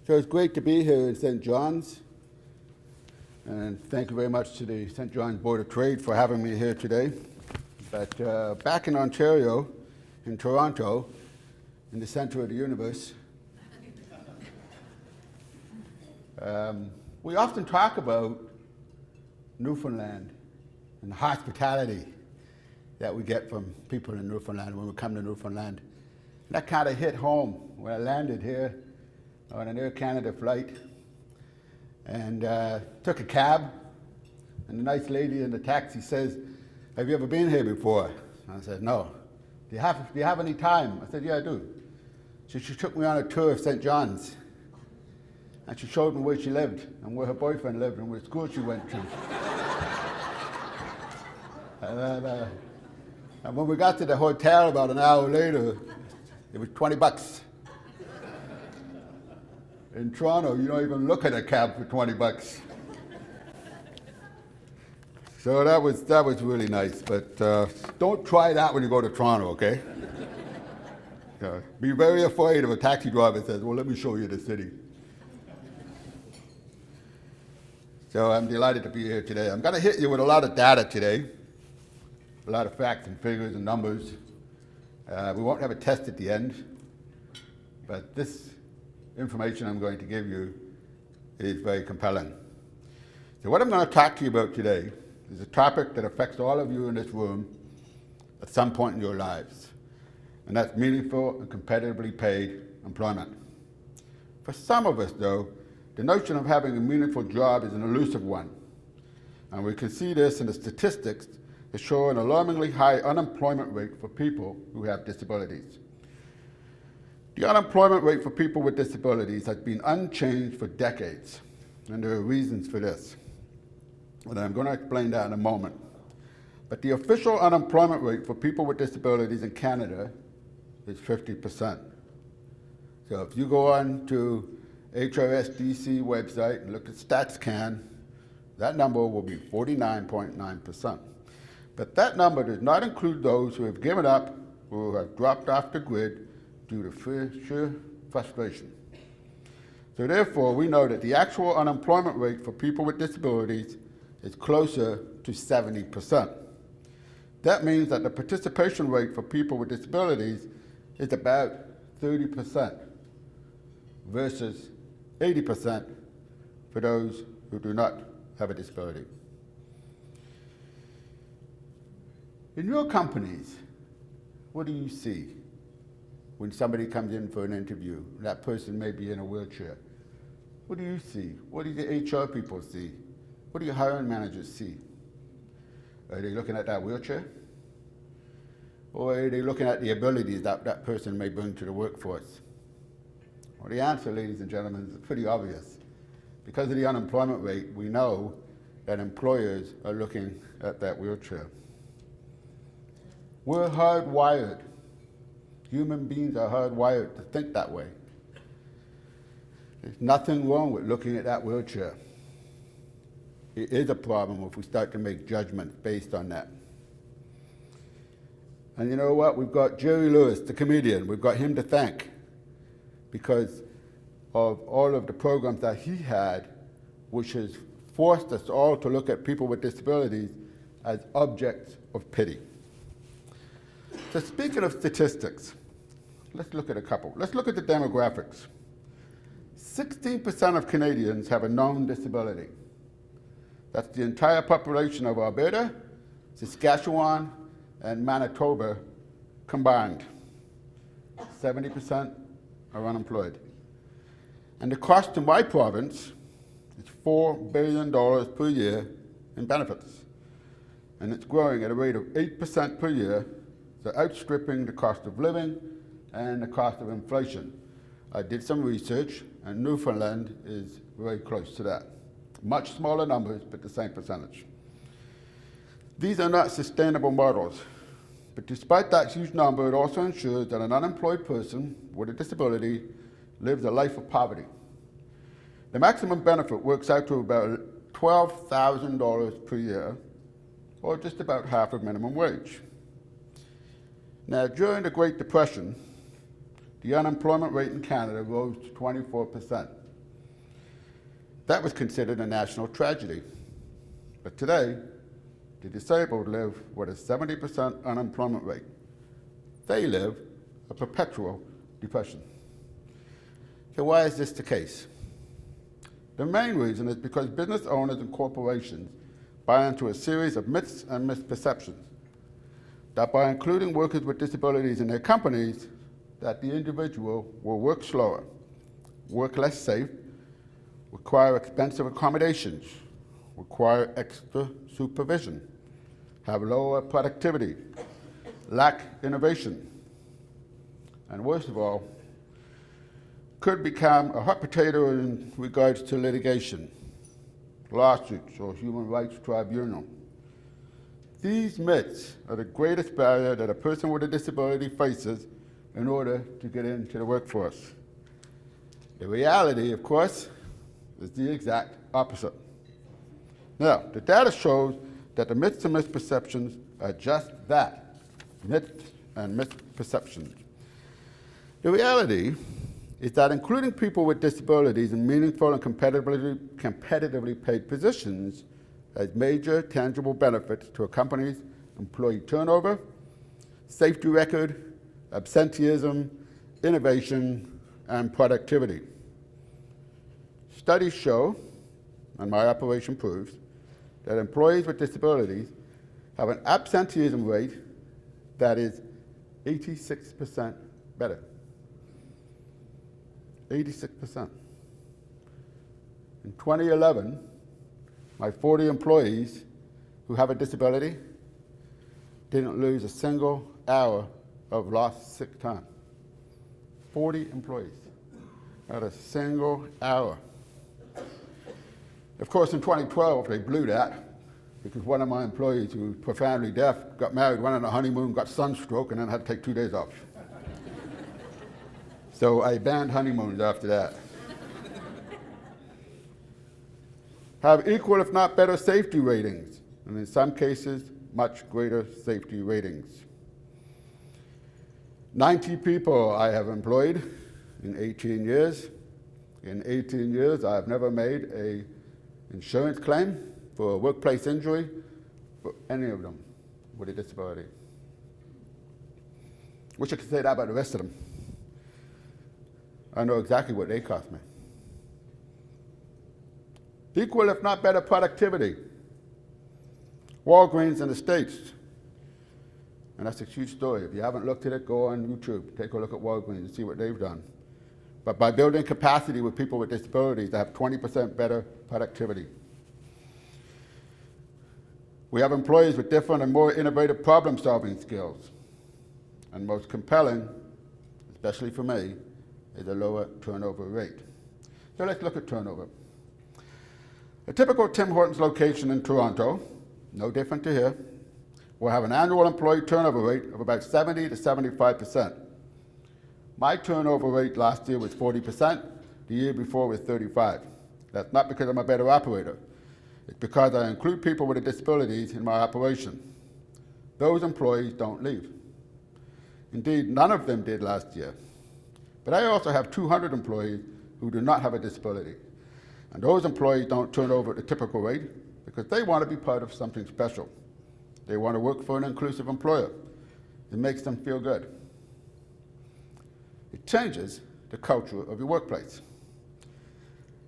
So it's great to be here in St. John's, and thank you very much to the St. John's Board of Trade for having me here today. But back in Ontario, in Toronto, in the center of the universe, we often talk about Newfoundland and the hospitality that we get from people in Newfoundland when we come to Newfoundland. And that kind of hit home when I landed here on an Air Canada flight and took a cab, and the nice lady in the taxi says, "Have you ever been here before?" I said, "No." Do you have any time?" I said, "Yeah, I do." So she took me on a tour of St. John's, and she showed me where she lived and where her boyfriend lived and where school she went to. And when we got to the hotel about an hour later, it was $20. In Toronto, you don't even look at a cab for $20. So that was really nice, but don't try that when you go to Toronto, okay? Be very afraid of a taxi driver that says, "Well, let me show you the city." So I'm delighted to be here today. I'm going to hit you with a lot of data today, a lot of facts and figures and numbers. We won't have a test at the end, but this information I'm going to give you is very compelling. So what I'm going to talk to you about today is a topic that affects all of you in this room at some point in your lives, and that's meaningful and competitively paid employment. For some of us, though, the notion of having a meaningful job is an elusive one, and we can see this in the statistics that show an alarmingly high unemployment rate for people who have disabilities. The unemployment rate for people with disabilities has been unchanged for decades, and there are reasons for this. And I'm going to explain that in a moment. But the official unemployment rate for people with disabilities in Canada is 50%. So if you go on to HRSDC website and look at StatsCan, that number will be 49.9%. But that number does not include those who have given up or who have dropped off the grid due to sheer frustration. So therefore, we know that the actual unemployment rate for people with disabilities is closer to 70%. That means that the participation rate for people with disabilities is about 30% versus 80% for those who do not have a disability. In your companies, what do you see when somebody comes in for an interview? That person may be in a wheelchair. What do you see? What do the HR people see? What do your hiring managers see? Are they looking at that wheelchair? Or are they looking at the abilities that that person may bring to the workforce? Well, the answer, ladies and gentlemen, is pretty obvious. Because of the unemployment rate, we know that employers are looking at that wheelchair. We're hardwired. Human beings are hardwired to think that way. There's nothing wrong with looking at that wheelchair. It is a problem if we start to make judgments based on that. And you know what? We've got Jerry Lewis, the comedian. We've got him to thank because of all of the programs that he had, which has forced us all to look at people with disabilities as objects of pity. So speaking of statistics, let's look at a couple. Let's look at the demographics. 16% of Canadians have a known disability. That's the entire population of Alberta, Saskatchewan, and Manitoba combined. 70% are unemployed. And the cost to my province is $4 billion per year in benefits. And it's growing at a rate of 8% per year, so outstripping the cost of living and the cost of inflation. I did some research, and Newfoundland is very close to that. Much smaller numbers, but the same percentage. These are not sustainable models, but despite that huge number, it also ensures that an unemployed person with a disability lives a life of poverty. The maximum benefit works out to about $12,000 per year, or just about half of minimum wage. Now, during the Great Depression, the unemployment rate in Canada rose to 24%. that was considered a national tragedy. But today, the disabled live with a 70% unemployment rate. They live a perpetual depression. So why is this the case? The main reason is because business owners and corporations buy into a series of myths and misperceptions that by including workers with disabilities in their companies, that the individual will work slower, work less safe, require expensive accommodations, require extra supervision, have lower productivity, lack innovation, and worst of all, could become a hot potato in regards to litigation, lawsuits, or human rights tribunal. These myths are the greatest barrier that a person with a disability faces in order to get into the workforce. The reality, of course, is the exact opposite. Now, the data shows that the myths and misperceptions are just that, myths and misperceptions. The reality is that including people with disabilities in meaningful and competitively paid positions has major tangible benefits to a company's employee turnover, safety record, absenteeism, innovation, and productivity. Studies show, and my operation proves, that employees with disabilities have an absenteeism rate that is 86% better. 86%. In 2011, my 40 employees who have a disability didn't lose a single hour of lost sick time. 40 employees, not a single hour. Of course, in 2012, they blew that because one of my employees who was profoundly deaf got married, went on a honeymoon, got sunstroke, and then had to take 2 days off. So I banned honeymoons after that. Have equal, if not better, safety ratings, and in some cases, much greater safety ratings. 90 people I have employed in 18 years. In 18 years, I have never made an insurance claim for a workplace injury for any of them with a disability. Wish I could say that about the rest of them. I know exactly what they cost me. Equal, if not better, productivity. Walgreens in the States, and that's a huge story. If you haven't looked at it, go on YouTube, take a look at Walgreens and see what they've done. But by building capacity with people with disabilities, they have 20% better productivity. We have employees with different and more innovative problem-solving skills. And most compelling, especially for me, is a lower turnover rate. So let's look at turnover. A typical Tim Hortons location in Toronto, no different to here, will have an annual employee turnover rate of about 70 to 75%. My turnover rate last year was 40%, the year before was 35%. That's not because I'm a better operator. It's because I include people with disabilities in my operation. Those employees don't leave. Indeed, none of them did last year. But I also have 200 employees who do not have a disability. And those employees don't turn over at the typical rate because they want to be part of something special. They want to work for an inclusive employer. It makes them feel good. It changes the culture of your workplace.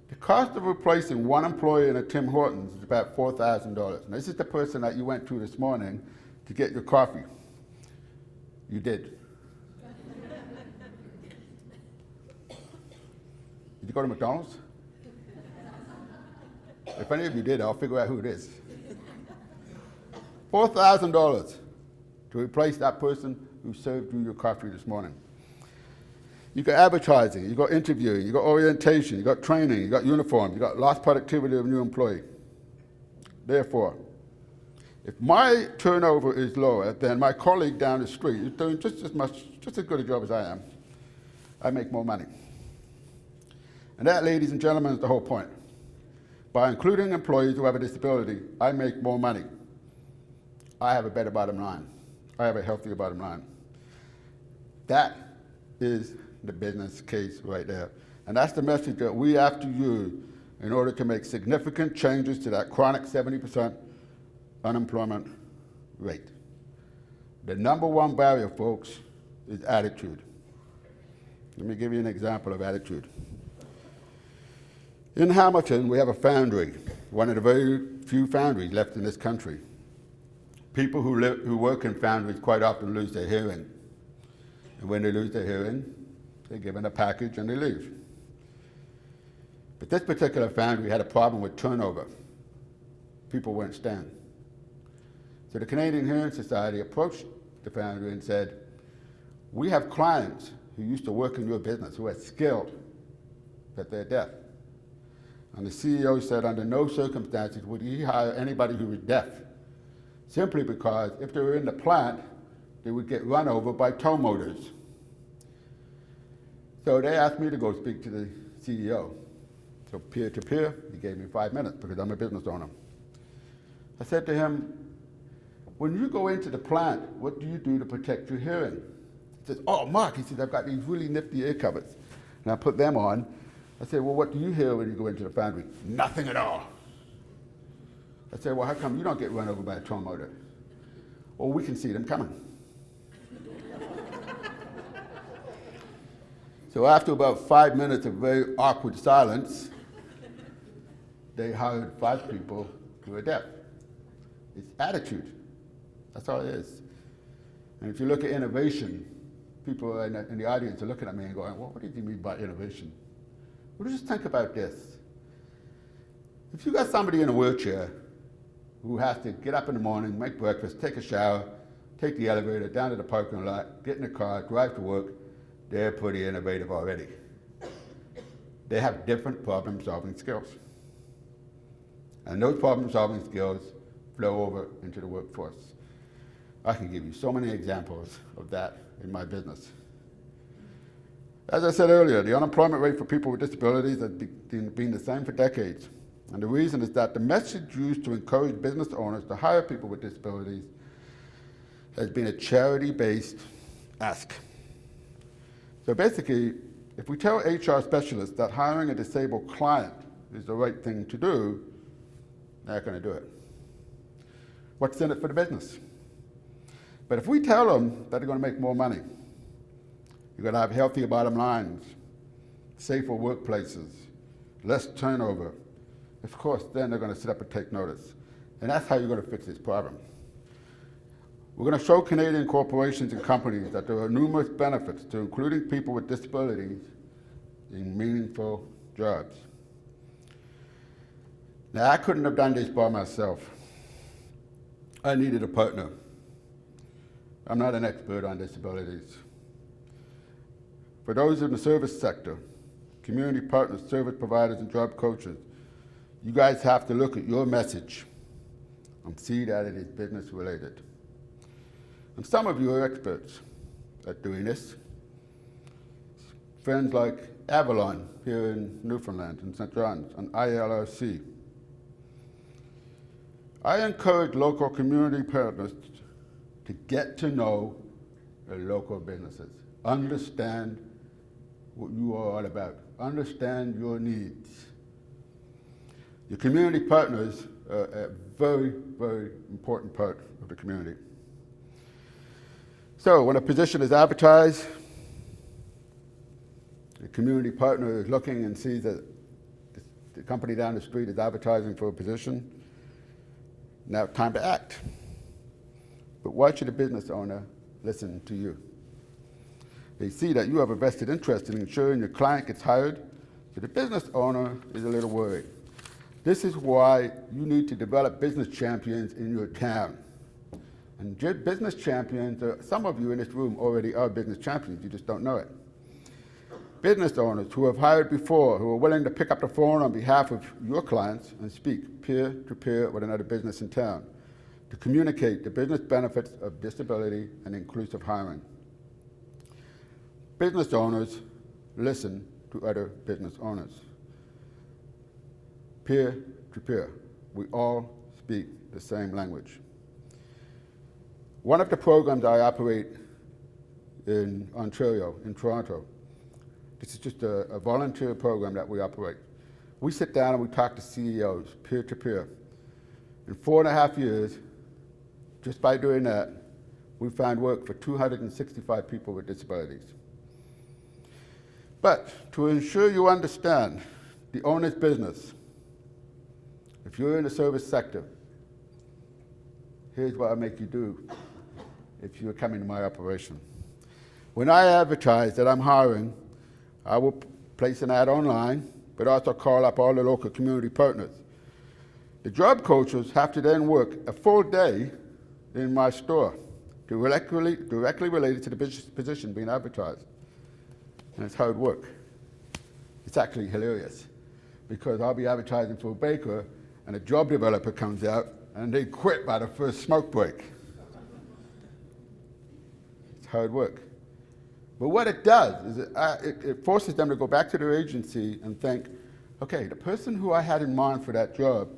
The cost of replacing one employee in a Tim Hortons is about $4,000. And this is the person that you went to this morning to get your coffee. You did. Did you go to McDonald's? If any of you did, I'll figure out who it is. $4,000 to replace that person who served you your coffee this morning. You got advertising, you got interviewing, you got orientation, you got training, you got uniform, you got lost productivity of a new employee. Therefore, if my turnover is lower than my colleague down the street is doing just as good a job as I am, I make more money. And that, ladies and gentlemen, is the whole point. By including employees who have a disability, I make more money. I have a better bottom line. I have a healthier bottom line. That is the business case right there. And that's the message that we have to use in order to make significant changes to that chronic 70% unemployment rate. The number one barrier, folks, is attitude. Let me give you an example of attitude. In Hamilton, we have a foundry, one of the very few foundries left in this country. People who work in foundries quite often lose their hearing. And when they lose their hearing, they're given a package and they leave. But this particular foundry had a problem with turnover. People wouldn't stand. So the Canadian Hearing Society approached the foundry and said, we have clients who used to work in your business who are skilled, but they're deaf. And the CEO said under no circumstances would he hire anybody who was deaf, simply because if they were in the plant, they would get run over by tow motors. So they asked me to go speak to the CEO. So peer to peer, he gave me 5 minutes because I'm a business owner. I said to him, when you go into the plant, what do you do to protect your hearing? He says, oh, Mark, he says, I've got these really nifty ear covers. And I put them on. I said, well, what do you hear when you go into the foundry? Nothing at all. I said, well, how come you don't get run over by a tow motor? Well, we can see them coming. So after about 5 minutes of very awkward silence, they hired 5 people who are deaf. It's attitude. That's all it is. And if you look at innovation, people in the audience are looking at me and going, well, what did you mean by innovation? Well, just think about this. If you got somebody in a wheelchair who has to get up in the morning, make breakfast, take a shower, take the elevator down to the parking lot, get in the car, drive to work, they're pretty innovative already. They have different problem-solving skills. And those problem-solving skills flow over into the workforce. I can give you so many examples of that in my business. As I said earlier, the unemployment rate for people with disabilities has been the same for decades. And the reason is that the message used to encourage business owners to hire people with disabilities has been a charity-based ask. So basically, if we tell HR specialists that hiring a disabled client is the right thing to do, they're not going to do it. What's in it for the business? But if we tell them that they're going to make more money, you're going to have healthier bottom lines, safer workplaces, less turnover, of course, then they're going to sit up and take notice. And that's how you're going to fix this problem. We're going to show Canadian corporations and companies that there are numerous benefits to including people with disabilities in meaningful jobs. Now, I couldn't have done this by myself. I needed a partner. I'm not an expert on disabilities. For those in the service sector, community partners, service providers, and job coaches, you guys have to look at your message and see that it is business related. And some of you are experts at doing this. Friends like Avalon here in Newfoundland and St. John's and ILRC. I encourage local community partners to get to know their local businesses. Understand what you are all about. Understand your needs. Your community partners are a very, very important part of the community. So when a position is advertised, the community partner is looking and sees that the company down the street is advertising for a position. Now it's time to act. But why should a business owner listen to you? They see that you have a vested interest in ensuring your client gets hired, so the business owner is a little worried. This is why you need to develop business champions in your town. And business champions, some of you in this room already are business champions, you just don't know it. Business owners who have hired before, who are willing to pick up the phone on behalf of your clients and speak peer to peer with another business in town to communicate the business benefits of disability and inclusive hiring. Business owners listen to other business owners. Peer to peer, we all speak the same language. One of the programs I operate in Ontario, in Toronto, this is just a volunteer program that we operate. we sit down and we talk to CEOs, peer to peer. In 4.5 years, just by doing that, we found work for 265 people with disabilities. But to ensure you understand the owner's business, if you're in the service sector, here's what I make you do if you're coming to my operation. When I advertise that I'm hiring, I will place an ad online, but also call up all the local community partners. The job coaches have to then work a full day in my store, directly related to the position being advertised. And it's hard work. It's actually hilarious, because I'll be advertising for a baker, and a job developer comes out, and they quit by the first smoke break. It's hard work. But what it does is it forces them to go back to their agency and think, okay, the person who I had in mind for that job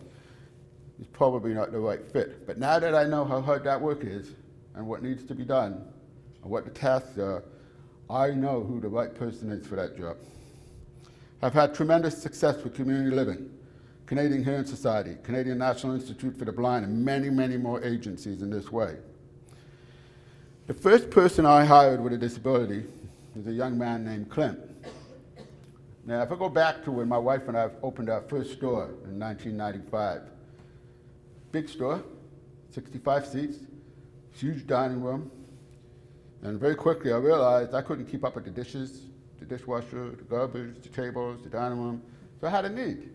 is probably not the right fit. But now that I know how hard that work is and what needs to be done and what the tasks are, I know who the right person is for that job. I've had tremendous success with community living, Canadian Hearing Society, Canadian National Institute for the Blind, and many, many more agencies in this way. The first person I hired with a disability was a young man named Clint. Now, if I go back to when my wife and I opened our first store in 1995, big store, 65 seats, huge dining room, and very quickly I realized I couldn't keep up with the dishes, the dishwasher, the garbage, the tables, the dining room, so I had a need.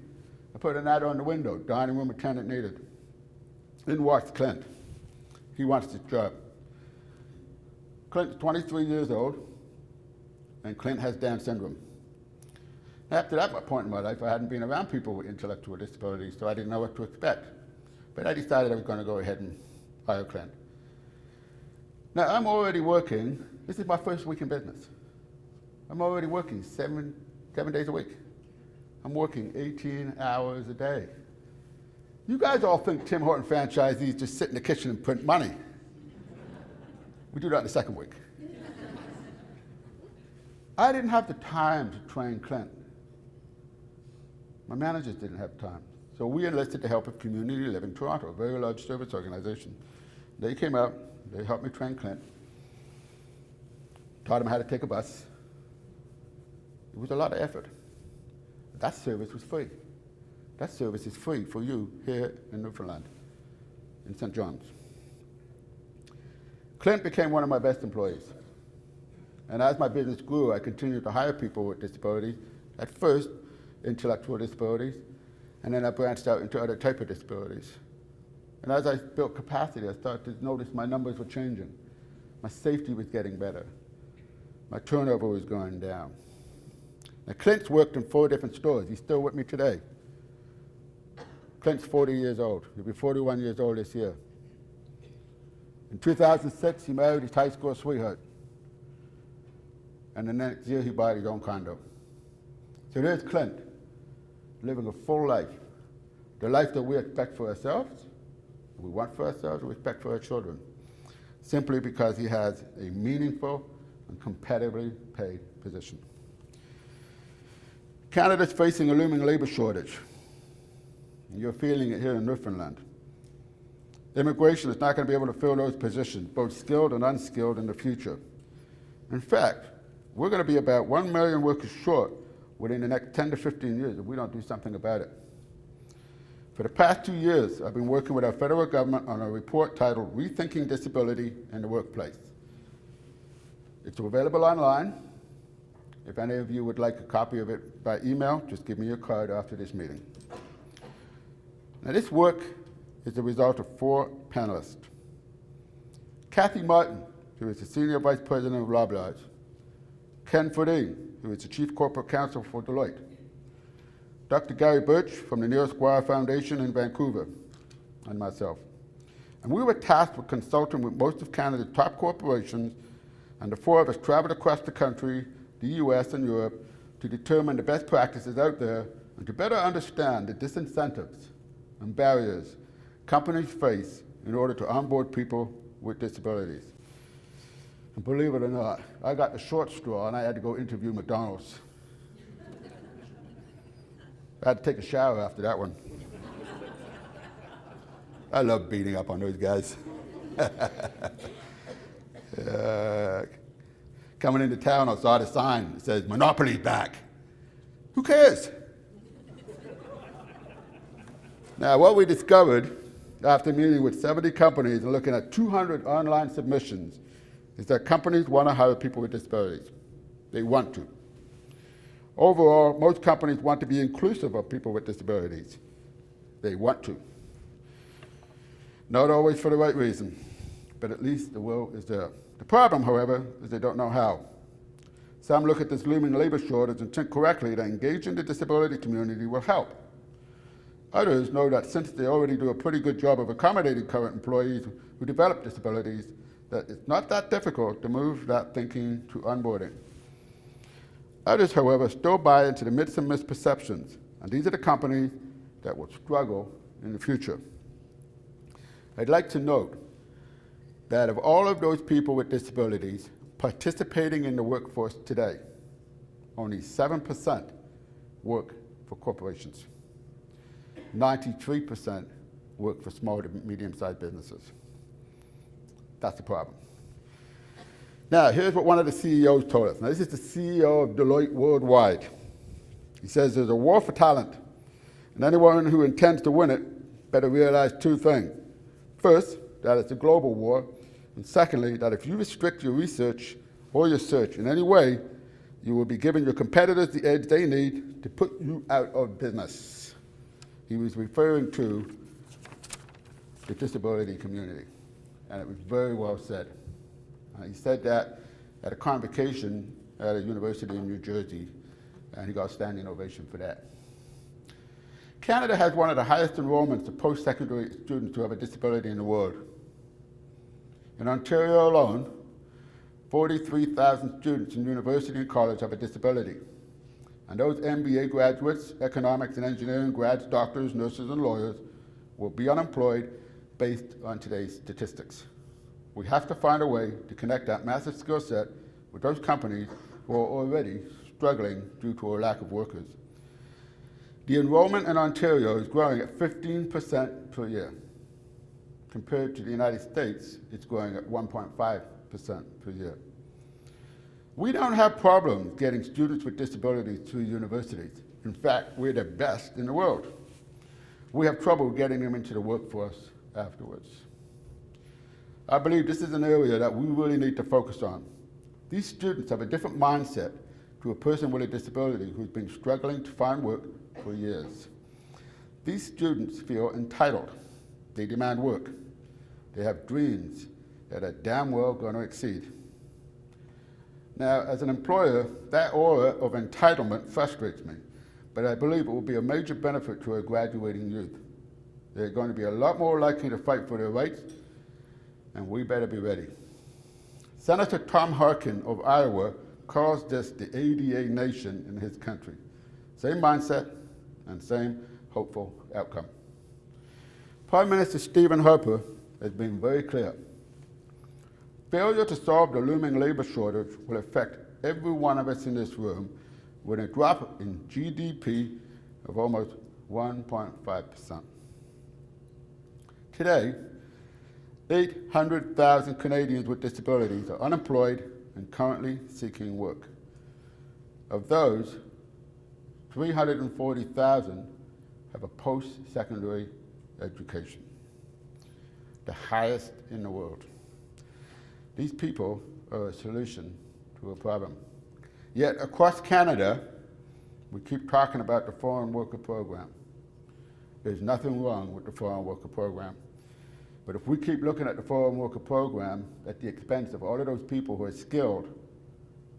I put an ad on the window, dining room attendant needed. In walks Clint. He wants this job. Clint's 23 years old, and Clint has Down syndrome. After that point in my life, I hadn't been around people with intellectual disabilities, so I didn't know what to expect. But I decided I was going to go ahead and hire Clint. Now, I'm already working, this is my first week in business. I'm already working seven days a week. I'm working 18 hours a day. You guys all think Tim Horton franchisees just sit in the kitchen and print money. We do that in the second week. I didn't have the time to train Clint. My managers didn't have time. So we enlisted the help of Community Living Toronto, a very large service organization. They came out, they helped me train Clint, taught him how to take a bus. It was a lot of effort. That service was free. That service is free for you here in Newfoundland, in St. John's. Clint became one of my best employees. And as my business grew, I continued to hire people with disabilities. At first, intellectual disabilities, and then I branched out into other types of disabilities. And as I built capacity, I started to notice my numbers were changing. My safety was getting better. My turnover was going down. Now, Clint's worked in 4 different stores. He's still with me today. Clint's 40 years old. He'll be 41 years old this year. In 2006, he married his high school sweetheart. And the next year, he bought his own condo. So there's Clint, living a full life. The life that we expect for ourselves, we want for ourselves, we expect for our children. Simply because he has a meaningful and competitively paid position. Canada's facing a looming labor shortage. You're feeling it here in Newfoundland. Immigration is not going to be able to fill those positions, both skilled and unskilled, in the future. In fact, we're going to be about 1 million workers short within the next 10 to 15 years if we don't do something about it. For the past 2 years, I've been working with our federal government on a report titled Rethinking Disability in the Workplace. It's available online. If any of you would like a copy of it by email, just give me your card after this meeting. Now, this work is the result of 4 panelists. Kathy Martin, who is the Senior Vice President of Loblaws. Ken Fordine, who is the Chief Corporate Counsel for Deloitte. Dr. Gary Birch from the Neil Squire Foundation in Vancouver, and myself. And we were tasked with consulting with most of Canada's top corporations, and the 4 of us traveled across the country, the US and Europe, to determine the best practices out there and to better understand the disincentives and barriers companies face in order to onboard people with disabilities. And believe it or not, I got the short straw and I had to go interview McDonald's. I had to take a shower after that one. I love beating up on those guys. Coming into town, I saw the sign that says, "Monopoly's back." Who cares? Now, what we discovered after meeting with 70 companies and looking at 200 online submissions is that companies want to hire people with disabilities. They want to. Overall, most companies want to be inclusive of people with disabilities. They want to. Not always for the right reason, but at least the will is there. The problem, however, is they don't know how. Some look at this looming labor shortage and think correctly that engaging the disability community will help. Others know that since they already do a pretty good job of accommodating current employees who develop disabilities, that it's not that difficult to move that thinking to onboarding. Others, however, still buy into the myths and misperceptions, and these are the companies that will struggle in the future. I'd like to note that of all of those people with disabilities participating in the workforce today, only 7% work for corporations. 93% work for small to medium-sized businesses. That's the problem. Now, here's what one of the CEOs told us. Now, this is the CEO of Deloitte Worldwide. He says there's a war for talent, and anyone who intends to win it better realize two things. First, that it's a global war, and secondly, that if you restrict your research or your search in any way, you will be giving your competitors the edge they need to put you out of business. He was referring to the disability community, and it was very well said. He said that at a convocation at a university in New Jersey, and he got a standing ovation for that. Canada has one of the highest enrollments of post-secondary students who have a disability in the world. In Ontario alone, 43,000 students in university and college have a disability. And those MBA graduates, economics and engineering grads, doctors, nurses, and lawyers will be unemployed based on today's statistics. We have to find a way to connect that massive skill set with those companies who are already struggling due to a lack of workers. The enrollment in Ontario is growing at 15% per year. Compared to the United States, it's growing at 1.5% per year. We don't have problems getting students with disabilities through universities. In fact, we're the best in the world. We have trouble getting them into the workforce afterwards. I believe this is an area that we really need to focus on. These students have a different mindset to a person with a disability who's been struggling to find work for years. These students feel entitled. They demand work. They have dreams that are damn well going to exceed. Now, as an employer, that aura of entitlement frustrates me, but I believe it will be a major benefit to our graduating youth. They're going to be a lot more likely to fight for their rights, and we better be ready. Senator Tim Horton of Iowa calls this the ADA nation in his country. Same mindset and same hopeful outcome. Prime Minister Stephen Harper has been very clear. Failure to solve the looming labor shortage will affect every one of us in this room with a drop in GDP of almost 1.5%. Today, 800,000 Canadians with disabilities are unemployed and currently seeking work. Of those, 340,000 have a post-secondary education, the highest in the world. These people are a solution to a problem. Yet across Canada, we keep talking about the foreign worker program. There's nothing wrong with the foreign worker program. But if we keep looking at the foreign worker program at the expense of all of those people who are skilled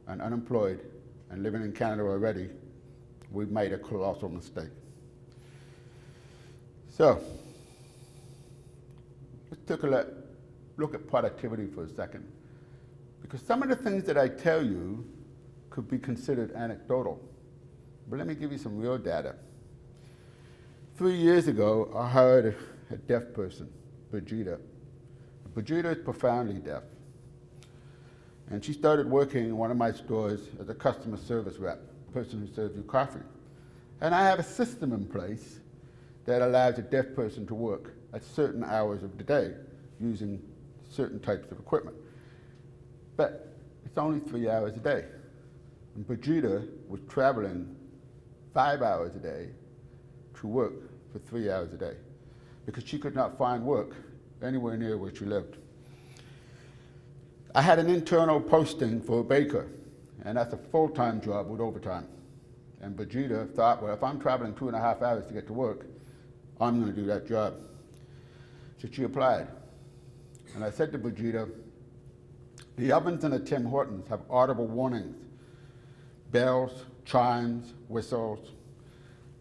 and unemployed and living in Canada already, we've made a colossal mistake. So, let's take a look at productivity for a second, because some of the things that I tell you could be considered anecdotal. But let me give you some real data. 3 years ago, I hired a deaf person, Brigida. Brigida is profoundly deaf. And she started working in one of my stores as a customer service rep, a person who serves you coffee. And I have a system in place that allows a deaf person to work at certain hours of the day using certain types of equipment. But it's only 3 hours a day. And Brigida was traveling 5 hours a day to work for 3 hours a day because she could not find work anywhere near where she lived. I had an internal posting for a baker, and that's a full-time job with overtime. And Brigida thought, well, if I'm traveling 2.5 hours to get to work, I'm going to do that job. So she applied. And I said to Brigida, the ovens in the Tim Hortons have audible warnings, bells, chimes, whistles.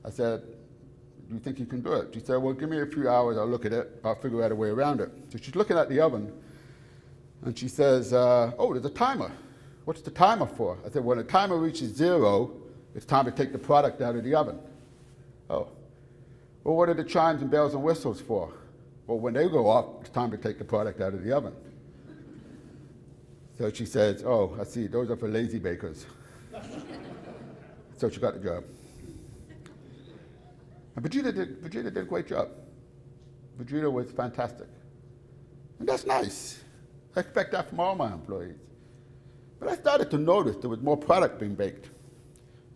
I said, do you think you can do it? She said, well, give me a few hours, I'll look at it, I'll figure out a way around it. So she's looking at the oven, and she says, oh, there's a timer. What's the timer for? I said, when the timer reaches 0, it's time to take the product out of the oven. Oh, well, what are the chimes and bells and whistles for? Well, when they go off, it's time to take the product out of the oven. So she says, oh, I see, those are for lazy bakers. So she got the job. And Brigida did a great job. Brigida was fantastic. And that's nice. I expect that from all my employees. But I started to notice there was more product being baked.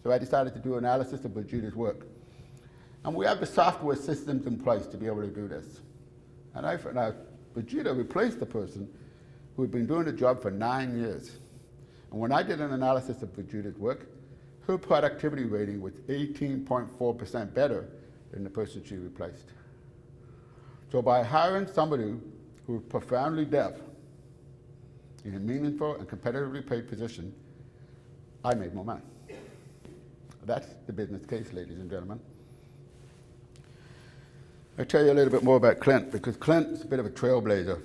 So I decided to do analysis of Brigida's work. And we have the software systems in place to be able to do this. And Brigida replaced the person who had been doing the job for 9 years. And when I did an analysis of Brigida's work, her productivity rating was 18.4% better than the person she replaced. So by hiring somebody who is profoundly deaf in a meaningful and competitively paid position, I made more money. That's the business case, ladies and gentlemen. I'll tell you a little bit more about Clint, because Clint's a bit of a trailblazer.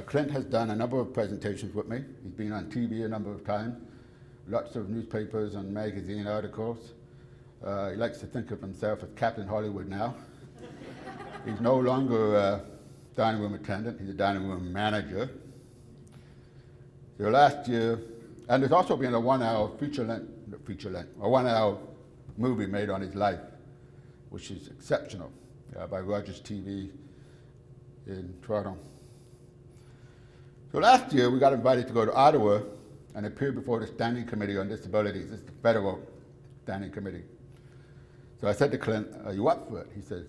Clint has done a number of presentations with me. He's been on TV a number of times, lots of newspapers and magazine articles. He likes to think of himself as Captain Hollywood now. He's no longer a dining room attendant, he's a dining room manager. So last year, and there's also been a 1-hour a 1-hour movie made on his life, which is exceptional, by Rogers TV in Toronto. So last year, we got invited to go to Ottawa and appear before the Standing Committee on Disabilities. It's the federal Standing Committee. So I said to Clint, are you up for it? He said,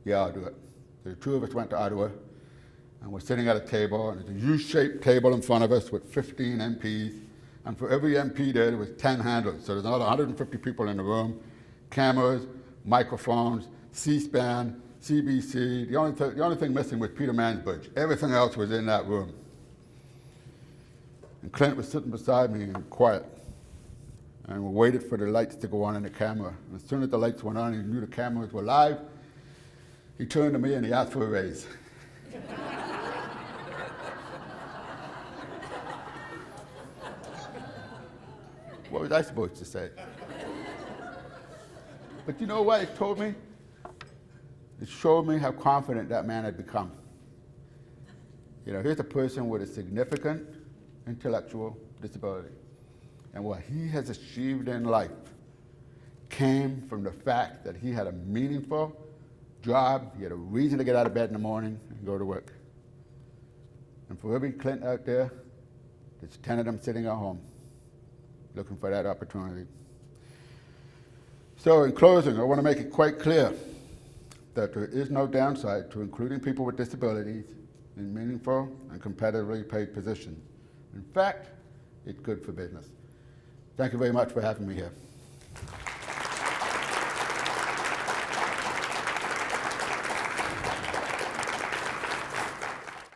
yeah, I'll do it. So the two of us went to Ottawa, and we're sitting at a table, and there's a U-shaped table in front of us with 15 MPs, and for every MP there was 10 handlers. So there's another 150 people in the room, cameras, microphones, C-SPAN, CBC. The only thing missing was Peter Mansbridge. Everything else was in that room. And Clint was sitting beside me and quiet. And we waited for the lights to go on in the camera. And as soon as the lights went on and he knew the cameras were live, he turned to me and he asked for a raise. What was I supposed to say? But you know what it told me? It showed me how confident that man had become. You know, here's a person with a significant intellectual disability. And what he has achieved in life came from the fact that he had a meaningful job, he had a reason to get out of bed in the morning and go to work. And for every Clint out there, there's 10 of them sitting at home looking for that opportunity. So in closing, I want to make it quite clear that there is no downside to including people with disabilities in meaningful and competitively paid positions. In fact, it's good for business. Thank you very much for having me here.